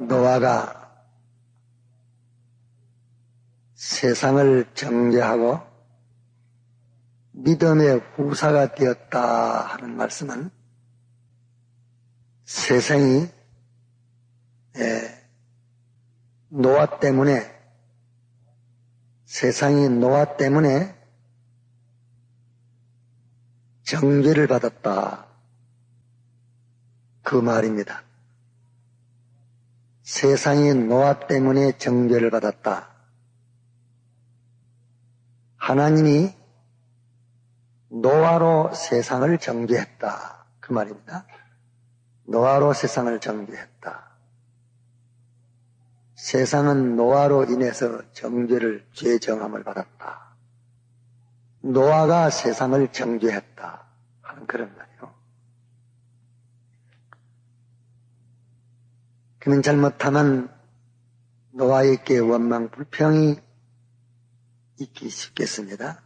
노아가 세상을 정죄하고 믿음의 후사가 되었다 하는 말씀은 세상이 노아 때문에 정죄를 받았다 그 말입니다. 세상이 노아 때문에 정죄를 받았다. 하나님이 노아로 세상을 정죄했다 그 말입니다. 노아로 세상을 정죄했다. 세상은 노아로 인해서 정죄를 죄정함을 받았다. 노아가 세상을 정죄했다 하는 그런 말이요. 그는 잘못하면 노아에게 원망 불평이 있기 쉽겠습니다.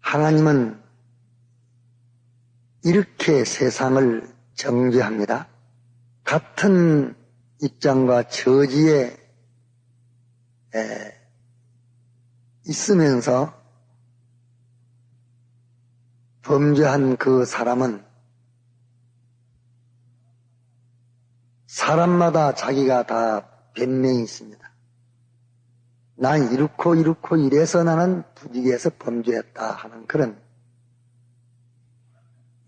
하나님은 이렇게 세상을 정죄합니다. 같은 입장과 처지에 있으면서 범죄한 그 사람은 사람마다 자기가 다 변명이 있습니다. 난 이렇고 이래서 나는 부득이해서 범죄했다 하는 그런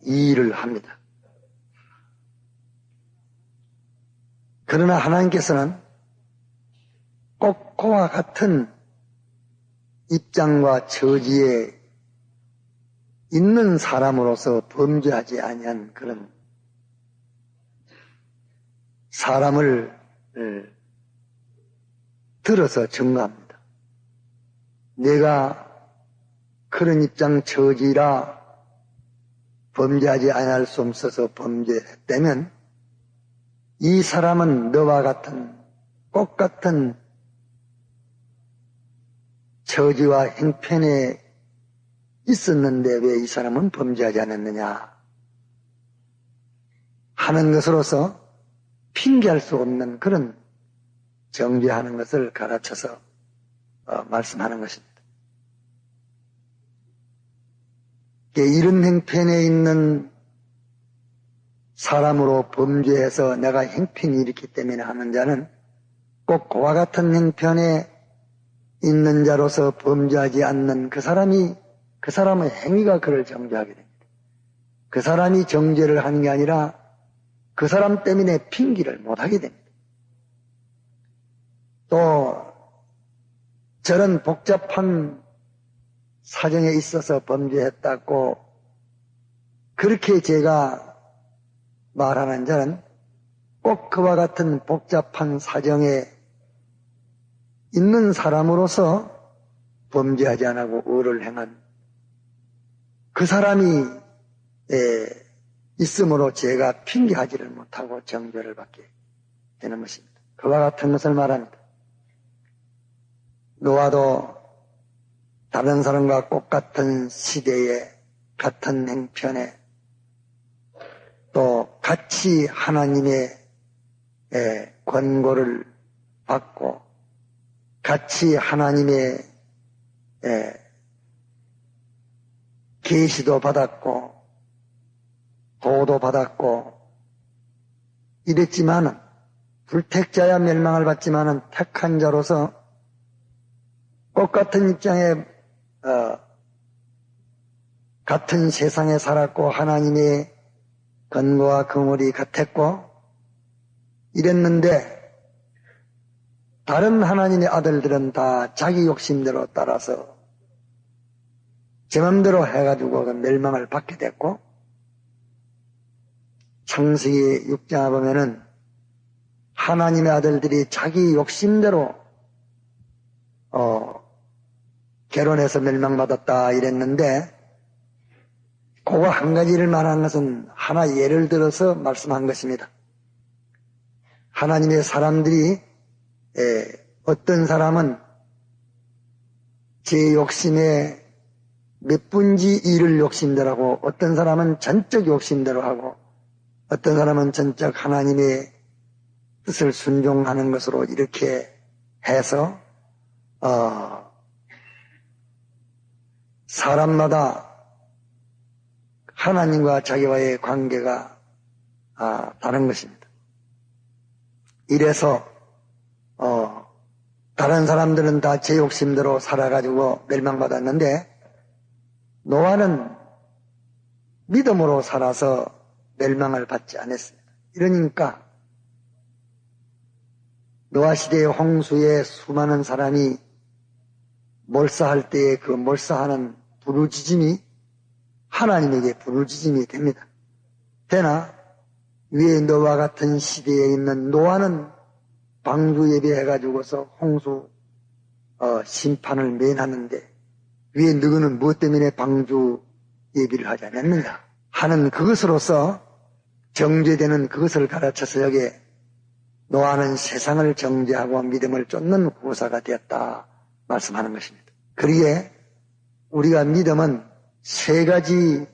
이의를 합니다. 그러나 하나님께서는 꼭 그와 같은 입장과 처지에 있는 사람으로서 범죄하지 아니한 그런 사람을 들어서 증거합니다. 내가 그런 입장 처지라 범죄하지 아니할 수 없어서 범죄했다면 이 사람은 너와 같은 똑같은 처지와 행편에 있었는데 왜 이 사람은 범죄하지 않았느냐 하는 것으로서 핑계할 수 없는 그런 정죄하는 것을 가르쳐서 말씀하는 것입니다. 이런 행편에 있는 사람으로 범죄해서 내가 행편이 이렇기 때문에 하는 자는 꼭 그와 같은 행편에 있는 자로서 범죄하지 않는 그 사람의 행위가 그를 정죄하게 됩니다. 그 사람이 정죄를 하는 게 아니라 그 사람 때문에 핑계를 못하게 됩니다. 또 저런 복잡한 사정에 있어서 범죄했다고 그렇게 제가 말하는 자는 꼭 그와 같은 복잡한 사정에 있는 사람으로서 범죄하지 않고 의를 행한 그 사람이 있으므로 제가 핑계하지를 못하고 정죄를 받게 되는 것입니다. 그와 같은 것을 말합니다. 노아도 다른 사람과 똑같은 시대에 같은 행편에 또 같이 하나님의 권고를 받고 같이 하나님의 계시도 받았고 도도 받았고 이랬지만은 불택자야 멸망을 받지만은 택한 자로서 똑같은 입장에 같은 세상에 살았고 하나님의 권고와 긍휼이 같았고 이랬는데 다른 하나님의 아들들은 다 자기 욕심대로 따라서 제 맘대로 해가지고 멸망을 받게 됐고 창세기 6장에 보면은 하나님의 아들들이 자기 욕심대로 결혼해서 멸망받았다 이랬는데 그거 한 가지를 말한 것은 하나 예를 들어서 말씀한 것입니다. 하나님의 사람들이 어떤 사람은 제 욕심에 몇 분지 일을 욕심대로 하고 어떤 사람은 전적 욕심대로 하고 어떤 사람은 전적 하나님의 뜻을 순종하는 것으로 이렇게 해서 사람마다 하나님과 자기와의 관계가 다른 것입니다. 이래서 다른 사람들은 다 제 욕심대로 살아가지고 멸망받았는데 노아는 믿음으로 살아서 멸망을 받지 않았습니다. 이러니까 노아 시대의 홍수에 수많은 사람이 몰사할 때에 그 몰사하는 부르짖음이 하나님에게 부르짖음이 됩니다. 되나 위에 노아 같은 시대에 있는 노아는 방주 예배해가지고서 홍수 심판을 면하는데 위에 너희는 무엇 때문에 방주 예비를 하지 않았느냐 하는 그것으로서 정죄되는 그것을 가르쳐서 여기에 노아는 세상을 정죄하고 믿음을 쫓는 후사가 되었다 말씀하는 것입니다. 그러기에 우리가 믿음은 세 가지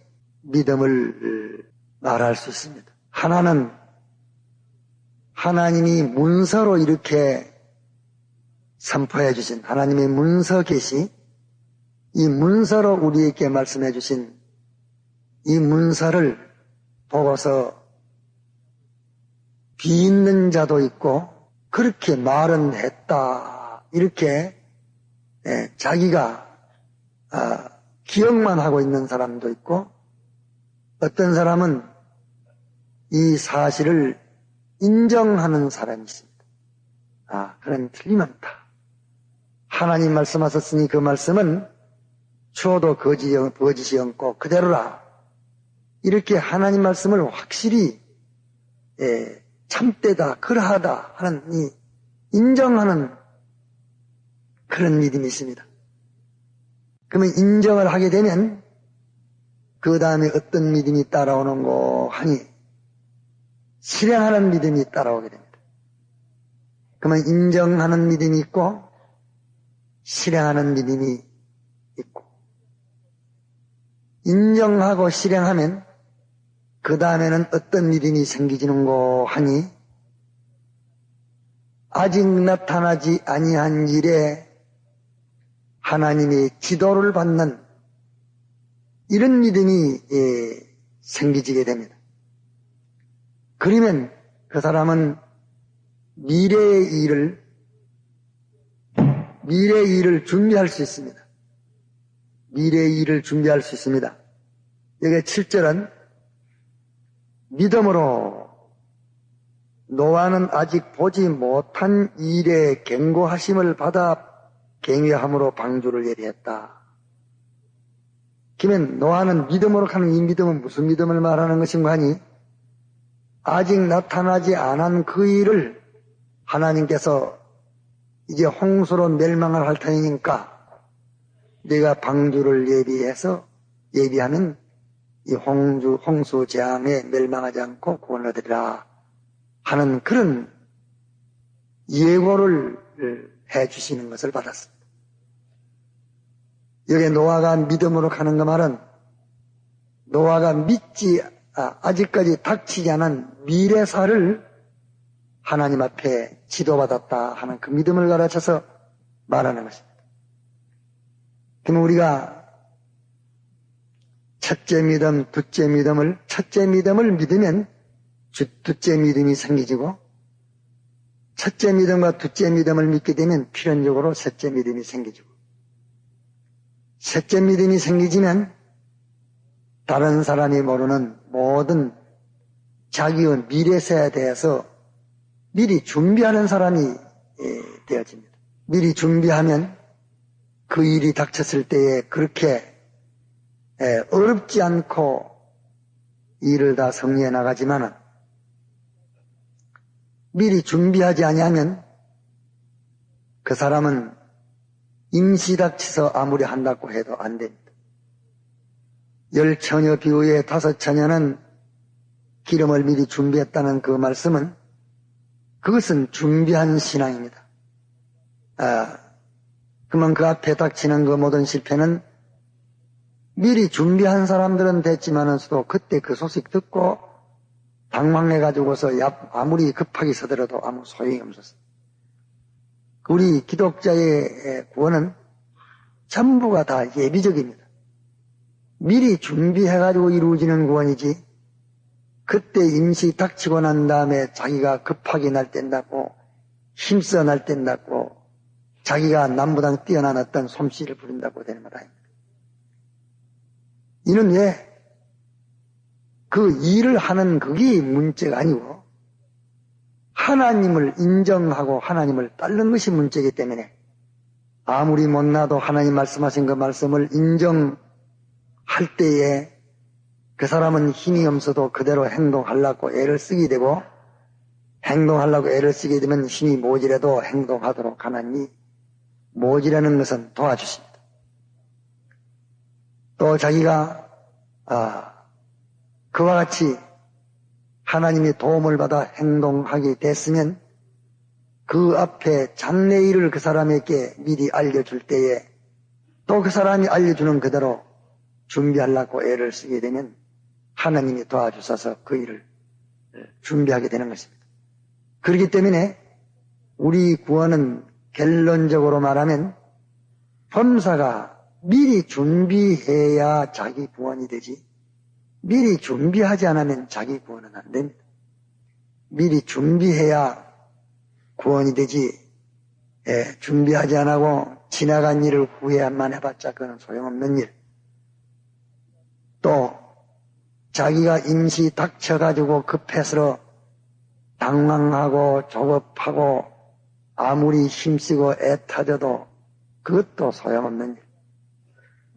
믿음을 말할 수 있습니다. 하나는 하나님이 문서로 이렇게 선포해 주신 하나님의 문서 계시, 이 문서로 우리에게 말씀해 주신 이 문서를 보고서 비있는 자도 있고 그렇게 말은 했다 이렇게 자기가 기억만 하고 있는 사람도 있고 어떤 사람은 이 사실을 인정하는 사람이 있습니다. 그럼 틀림없다. 하나님 말씀하셨으니 그 말씀은 추워도 거짓이 없고 그대로라. 이렇게 하나님 말씀을 확실히 참되다, 그러하다 하는 이 인정하는 그런 믿음이 있습니다. 그러면 인정을 하게 되면 그 다음에 어떤 믿음이 따라오는고 하니 실행하는 믿음이 따라오게 됩니다. 그러면 인정하는 믿음이 있고 실행하는 믿음이 있고 인정하고 실행하면 그 다음에는 어떤 믿음이 생기지는고 하니 아직 나타나지 아니한 일에 하나님의 지도를 받는 이런 믿음이 생기지게 됩니다. 그러면 그 사람은 미래의 일을 준비할 수 있습니다. 미래의 일을 준비할 수 있습니다. 여기 7절은 믿음으로 노아는 아직 보지 못한 일에 경고하심을 받아 경외함으로 방주를 예비했다. 그러면 노아는 믿음으로 하는 이 믿음은 무슨 믿음을 말하는 것인가 하니 아직 나타나지 않은 그 일을 하나님께서 이제 홍수로 멸망을 할 터이니까 내가 방주를 예비하면 이 홍수 재앙에 멸망하지 않고 구원을 얻으리라 하는 그런 예고를 해 주시는 것을 받았습니다. 여기 노아가 믿음으로 가는 그 말은 노아가 아직까지 닥치지 않은 미래사를 하나님 앞에 지도받았다 하는 그 믿음을 가르쳐서 말하는 것입니다. 그럼 우리가 첫째 믿음을 믿으면 둘째 믿음이 생기지고 첫째 믿음과 둘째 믿음을 믿게 되면 필연적으로 셋째 믿음이 생기지고 셋째 믿음이 생기지면 다른 사람이 모르는 모든 자기의 미래세에 대해서 미리 준비하는 사람이 되어집니다. 미리 준비하면 그 일이 닥쳤을 때에 그렇게 어렵지 않고 일을 다 성리해 나가지만은 미리 준비하지 아니하면 그 사람은 임시 닥쳐서 아무리 한다고 해도 안 됩니다. 10처녀 비유의 5처녀는 기름을 미리 준비했다는 그 말씀은 그것은 준비한 신앙입니다. 그러면 그 앞에 닥치는 그 모든 실패는 미리 준비한 사람들은 됐지만은서도 그때 그 소식 듣고 당황해가지고서 아무리 급하게 서더라도 아무 소용이 없었어요. 우리 기독자의 구원은 전부가 다 예비적입니다. 미리 준비해가지고 이루어지는 구원이지, 그때 임시 닥치고 난 다음에 자기가 급하게 날뛴다고, 힘써 날뛴다고, 자기가 남보다 뛰어난 어떤 솜씨를 부린다고 되는 것 아닙니다. 이는 왜? 그 일을 하는 그게 문제가 아니고, 하나님을 인정하고 하나님을 따르는 것이 문제이기 때문에, 아무리 못나도 하나님 말씀하신 그 말씀을 인정할 때에 그 사람은 힘이 없어도 그대로 행동하려고 애를 쓰게 되고, 행동하려고 애를 쓰게 되면 힘이 모자라도 행동하도록 하나님이 모자라는 것은 도와주십니다. 또 자기가 그와 같이 하나님의 도움을 받아 행동하게 됐으면 그 앞에 장래일을 그 사람에게 미리 알려줄 때에 또 그 사람이 알려주는 그대로 준비하려고 애를 쓰게 되면 하나님이 도와주셔서 그 일을 준비하게 되는 것입니다. 그렇기 때문에 우리 구원은 결론적으로 말하면 범사가 미리 준비해야 자기 구원이 되지, 미리 준비하지 않으면 자기 구원은 안 됩니다. 미리 준비해야 구원이 되지, 준비하지 않고 지나간 일을 후회만 해봤자 그건 소용없는 일. 또 자기가 임시 닥쳐가지고 급해서 당황하고 조급하고 아무리 힘쓰고 애타져도 그것도 소용없는 일.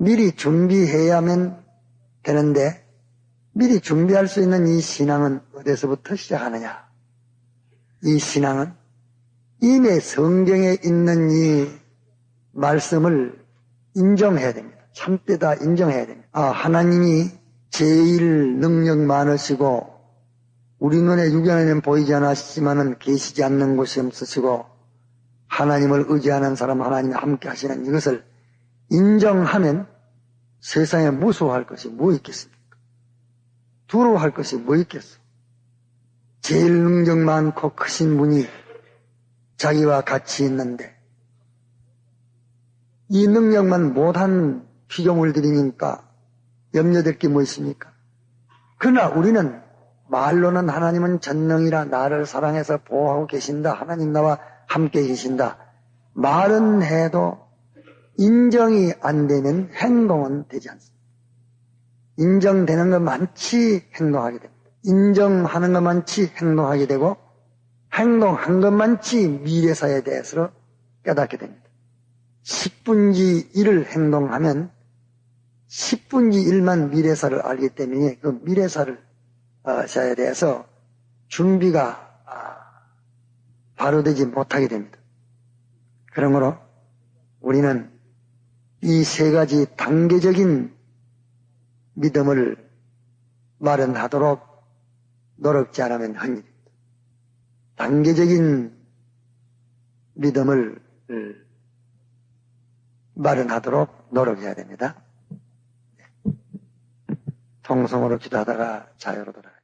미리 준비해야만 되는데, 미리 준비할 수 있는 이 신앙은 어디서부터 시작하느냐? 이 신앙은 이미 성경에 있는 이 말씀을 인정해야 됩니다. 참되다 인정해야 됩니다. 하나님이 제일 능력 많으시고 우리 눈에 육안에는 보이지 않으시지만은 계시지 않는 곳이 없으시고 하나님을 의지하는 사람 하나님이 함께 하시는 이것을 인정하면 세상에 무서워할 것이 뭐 있겠습니까? 두려워할 것이 뭐 있겠어? 제일 능력 많고 크신 분이 자기와 같이 있는데 이 능력만 못한 피조물들이니까 염려될 게 뭐 있습니까? 그러나 우리는 말로는 하나님은 전능이라 나를 사랑해서 보호하고 계신다. 하나님 나와 함께 계신다. 말은 해도 인정이 안 되면 행동은 되지 않습니다. 인정되는 것만치 행동하게 됩니다. 인정하는 것만치 행동하게 되고 행동한 것만치 미래사에 대해서 깨닫게 됩니다. 10분지 1을 행동하면 10분지 1만 미래사를 알기 때문에 그 미래사를 사에 대해서 준비가 바로 되지 못하게 됩니다. 그러므로 우리는 이 세 가지 단계적인 믿음을 마련하도록 노력지 않으면 한 일입니다. 단계적인 믿음을 마련하도록 노력해야 됩니다. 통성으로 기도하다가 자유로 돌아가요.